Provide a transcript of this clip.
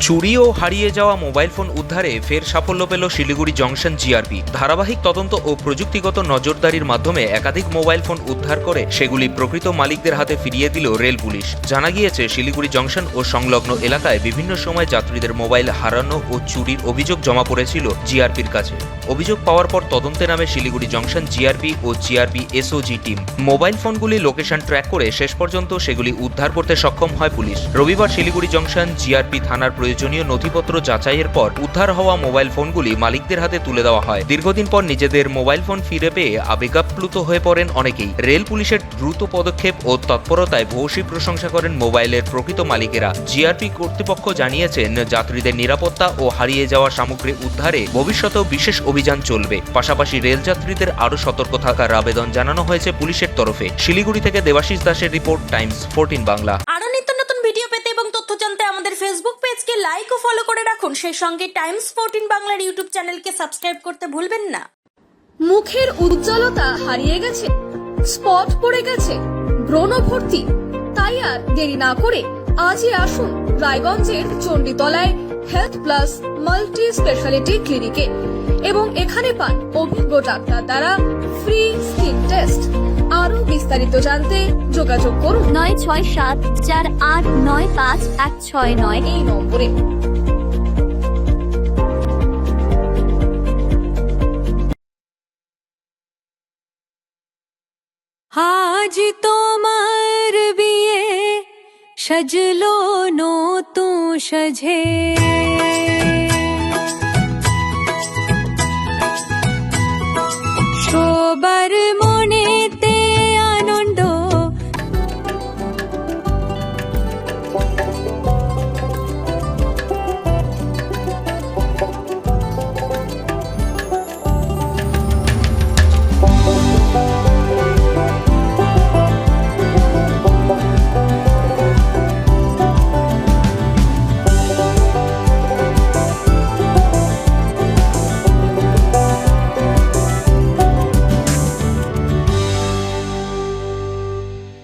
চুরি ও হারিয়ে যাওয়া মোবাইল ফোন উদ্ধারে ফের সাফল্য পেল শিলিগুড়ি জংশন জিআরপি। ধারাবাহিক তদন্ত ও প্রযুক্তিগত নজরদারির মাধ্যমে একাধিক মোবাইল ফোন উদ্ধার করে সেগুলি প্রকৃত মালিকদের হাতে ফিরিয়ে দিল রেল পুলিশ। জানা গিয়েছে, শিলিগুড়ি জংশন ও সংলগ্ন এলাকায় বিভিন্ন সময় যাত্রীদের মোবাইল হারানো ও চুরির অভিযোগ জমা পড়েছিল জিআরপির কাছে। অভিযোগ পাওয়ার পর তদন্তে নামে শিলিগুড়ি জংশন জিআরপি ও জিআরপি এসওজি টিম। মোবাইল ফোনগুলি লোকেশন ট্র্যাক করে শেষ পর্যন্ত সেগুলি উদ্ধার করতে সক্ষম হয় পুলিশ। রবিবার শিলিগুড়ি জংশন জিআরপি থানার প্রয়োজনীয় নথিপত্র যাচাইয়ের পর উদ্ধার হওয়া মোবাইল ফোনগুলি মালিকদের হাতে তুলে দেওয়া হয়। দীর্ঘদিন পর নিজেদের মোবাইল ফোন ফিরে পেয়ে আবেগাপ্লুত হয়ে পড়েন অনেকেই। রেল পুলিশের দ্রুত পদক্ষেপ ও তৎপরতায় ভূয়সী প্রশংসা করেন মোবাইলের প্রকৃত মালিকেরা। জিআরপি কর্তৃপক্ষ জানিয়েছেন, যাত্রীদের নিরাপত্তা ও হারিয়ে যাওয়া সামগ্রী উদ্ধারে ভবিষ্যতেও বিশেষ অভিযান চলবে। পাশাপাশি রেল যাত্রীদের আরও সতর্ক থাকার আবেদন জানানো হয়েছে পুলিশের তরফে। শিলিগুড়ি থেকে দেবাশিস দাসের রিপোর্ট, টাইমস 14 বাংলা। আরো নিত্য নতুন ভিডিও পেতে এবং তথ্য জানতে আমাদের ফেসবুক পেজকে লাইক ও ফলো করে রাখুন। সেই সঙ্গে টাইমস 14 বাংলার ইউটিউব চ্যানেলকে সাবস্ক্রাইব করতে ভুলবেন না। মুখের উজ্জ্বলতা হারিয়ে গেছে, স্পট পড়ে গেছে, ব্রণ ভর্তি, তাই আর দেরি না করে আজই আসুন রায়গঞ্জের চণ্ডীতলায় হেলথ প্লাস মাল্টি স্পেশালিটি ক্লিনিকে এবং এখানে পান অভিজ্ঞ ডাক্তার দ্বারা ফ্রি স্কিন টেস্ট। আরো বিস্তারিত জানতে যোগাযোগ করুন 9674895169 এই নম্বরে। আজ তোমার বিয়ে, সাজলো নতুন সাজে।